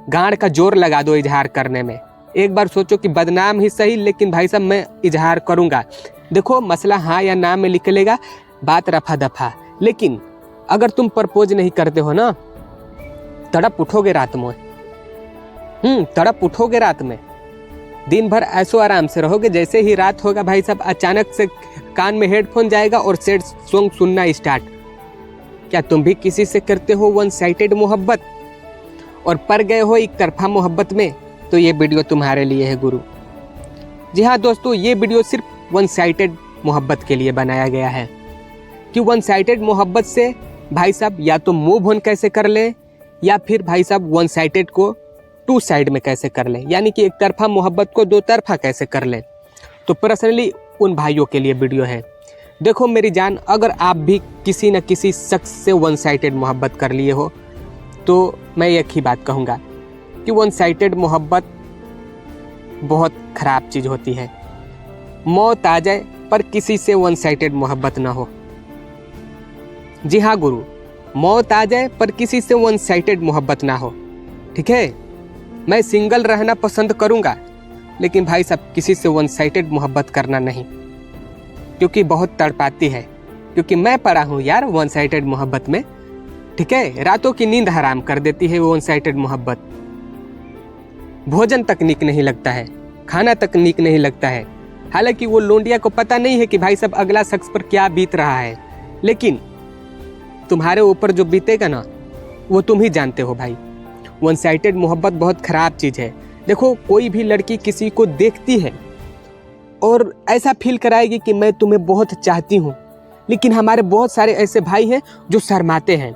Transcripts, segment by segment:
गांड का जोर लगा दो इजहार करने में। एक बार सोचो कि बदनाम ही सही, लेकिन भाई साहब मैं इजहार करूंगा। देखो मसला हाँ या ना में निकलेगा, बात रफा दफा। लेकिन अगर तुम प्रपोज नहीं करते हो ना, तड़प उठोगे रात में। तड़प उठोगे रात में। दिन भर ऐसो आराम से रहोगे, जैसे ही रात होगा भाई साहब अचानक से कान में हेडफोन जाएगा और सैड सॉन्ग सुनना स्टार्ट। क्या तुम भी किसी से करते हो वन साइडेड मोहब्बत और पड़ गए हो एक तरफा मोहब्बत में? तो ये वीडियो तुम्हारे लिए है गुरु। जी हाँ दोस्तों, ये वीडियो सिर्फ वन साइडेड मोहब्बत के लिए बनाया गया है कि वन साइडेड मोहब्बत से भाई साहब या तो मूव ऑन कैसे कर ले, या फिर भाई साहब वन साइडेड को टू साइड में कैसे कर ले, यानी कि एक तरफा मोहब्बत को दो तरफा कैसे कर ले। तो पर्सनली उन भाइयों के लिए वीडियो है। देखो मेरी जान, अगर आप भी किसी न किसी शख्स से वन साइडेड मोहब्बत कर लिए हो, तो मैं एक ही बात कहूँगा कि वन साइडेड मोहब्बत बहुत ख़राब चीज़ होती है। मौत आ जाए पर किसी से वन साइडेड मोहब्बत ना हो। जी हाँ गुरु, मौत आ जाए पर किसी से वन साइडेड मोहब्बत ना हो। ठीक है, मैं सिंगल रहना पसंद करूँगा, लेकिन भाई साहब किसी से वन साइडेड मोहब्बत करना नहीं, क्योंकि बहुत तड़पाती है। क्योंकि मैं पड़ा हूँ यार वन साइडेड मोहब्बत में। ठीक है, रातों की नींद हराम कर देती है वन साइडेड मोहब्बत। भोजन तक नीक नहीं लगता है, खाना तक नीक नहीं लगता है। हालांकि वो लोंडिया को पता नहीं है कि भाई साहब अगला शख्स पर क्या बीत रहा है, लेकिन तुम्हारे ऊपर जो बीतेगा ना, वो तुम ही जानते हो भाई। वन साइडेड मोहब्बत बहुत ख़राब चीज़ है। देखो कोई भी लड़की किसी को देखती है और ऐसा फील कराएगी कि मैं तुम्हें बहुत चाहती हूँ, लेकिन हमारे बहुत सारे ऐसे भाई हैं जो शर्माते हैं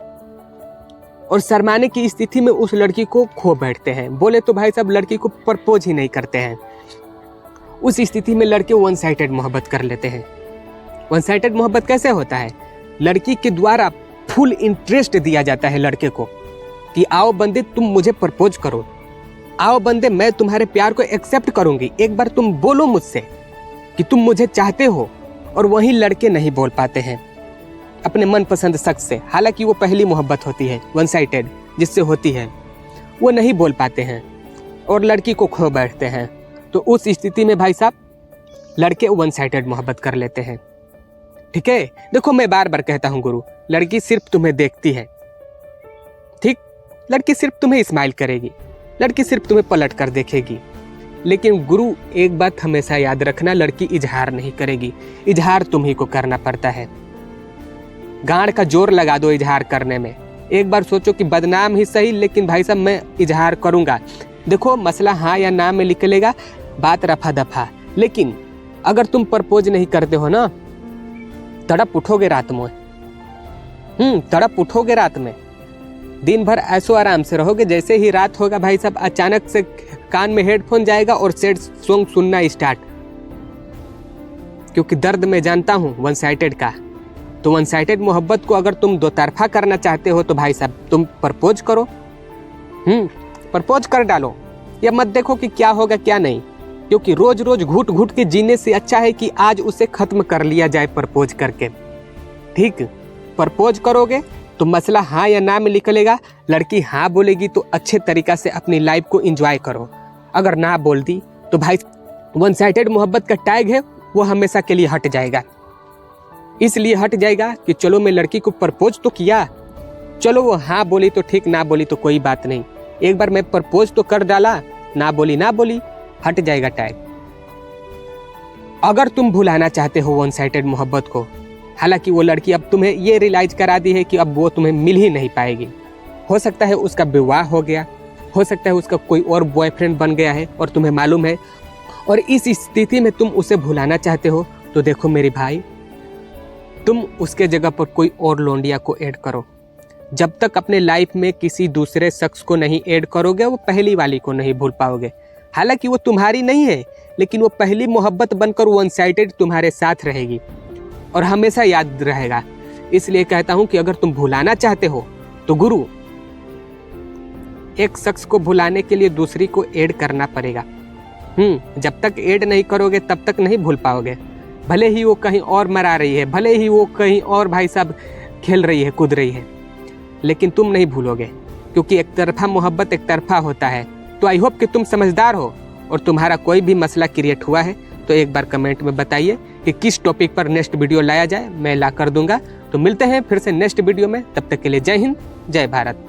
और शर्माने की स्थिति में उस लड़की को खो बैठते हैं। बोले तो भाई साहब लड़की को प्रपोज ही नहीं करते हैं। उस स्थिति में लड़के वन साइडेड मोहब्बत कर लेते हैं। वन साइडेड मोहब्बत कैसे होता है? लड़की के द्वारा फुल इंटरेस्ट दिया जाता है लड़के को कि आओ बंदे तुम मुझे प्रपोज करो, आओ बंदे मैं तुम्हारे प्यार को एक्सेप्ट करूंगी, एक बार तुम बोलो मुझसे कि तुम मुझे चाहते हो। और वहीं लड़के नहीं बोल पाते हैं अपने मनपसंद शख्स से। हालांकि वो पहली मोहब्बत होती है वन साइडेड जिससे होती है, वो नहीं बोल पाते हैं और लड़की को खो बैठते हैं। तो उस स्थिति में भाई साहब लड़के वन साइडेड मोहब्बत कर लेते हैं। ठीक है, देखो मैं बार बार कहता हूँ गुरु, लड़की सिर्फ तुम्हें देखती है, ठीक, लड़की सिर्फ तुम्हें स्माइल करेगी, लड़की सिर्फ तुम्हें पलट कर देखेगी। लेकिन गुरु एक बात हमेशा याद रखना, लड़की इजहार नहीं करेगी, इजहार तुम ही को करना पड़ता है। गांड का जोर लगा दो इजहार करने में। एक बार सोचो कि बदनाम ही सही, लेकिन भाई साहब मैं इजहार करूंगा। देखो मसला हाँ या ना में निकलेगा, बात रफा दफा। लेकिन अगर तुम प्रपोज नहीं करते हो ना, तड़प उठोगे रात में। तड़प उठोगे रात में। दिन भर ऐसो आराम से रहोगे, जैसे ही रात होगा भाई साहब अचानक से कान में हेडफोन जाएगा और सैड सॉन्ग सुनना स्टार्ट। क्योंकि दर्द मैं जानता हूँ वन साइडेड का। तो वन साइडेड मोहब्बत को अगर तुम दो तरफा करना चाहते हो तो भाई साहब तुम प्रपोज करो। प्रपोज कर डालो, या मत देखो कि क्या होगा क्या नहीं। क्योंकि रोज रोज घुट घुट के जीने से अच्छा है कि आज उसे खत्म कर लिया जाए प्रपोज करके। ठीक, प्रपोज करोगे तो मसला हाँ या ना में निकलेगा। लड़की हाँ बोलेगी तो अच्छे तरीका से अपनी लाइफ को एंजॉय करो। अगर ना बोल दी तो भाई वन साइडेड मोहब्बत का टैग है वो हमेशा के लिए हट जाएगा। इसलिए हट जाएगा कि चलो मैं लड़की को प्रपोज तो किया, चलो वो हाँ बोली तो ठीक, ना बोली तो कोई बात नहीं। एक बार मैं प्रपोज तो कर डाला, ना बोली, हट जाएगा टैग। अगर तुम भुलाना चाहते हो वन साइडेड मोहब्बत को, हालांकि वो लड़की अब तुम्हें ये रियलाइज करा दी है कि अब वो तुम्हें मिल ही नहीं पाएगी। हो सकता है उसका विवाह हो गया, हो सकता है उसका कोई और बॉयफ्रेंड बन गया है और तुम्हें मालूम है, और इस स्थिति में तुम उसे भुलाना चाहते हो। तो देखो मेरे भाई, तुम उसके जगह पर कोई और लोंडिया को ऐड करो। जब तक अपने लाइफ में किसी दूसरे शख्स को नहीं ऐड करोगे, वो पहली वाली को नहीं भूल पाओगे। हालांकि वो तुम्हारी नहीं है, लेकिन वो पहली मोहब्बत बनकर वन साइडेड तुम्हारे साथ रहेगी और हमेशा याद रहेगा। इसलिए कहता हूं कि अगर तुम भुलाना चाहते हो तो गुरु, एक शख्स को भुलाने के लिए दूसरी को ऐड करना पड़ेगा। जब तक ऐड नहीं करोगे तब तक नहीं भूल पाओगे। भले ही वो कहीं और मरा रही है, भले ही वो कहीं और भाई साहब खेल रही है, कूद रही है, लेकिन तुम नहीं भूलोगे। क्योंकि एक तरफा मोहब्बत एक तरफा होता है। तो आई होप कि तुम समझदार हो और तुम्हारा कोई भी मसला क्रिएट हुआ है तो एक बार कमेंट में बताइए कि किस टॉपिक पर नेक्स्ट वीडियो लाया जाए, मैं ला कर दूंगा। तो मिलते हैं फिर से नेक्स्ट वीडियो में, तब तक के लिए जय हिंद, जय भारत।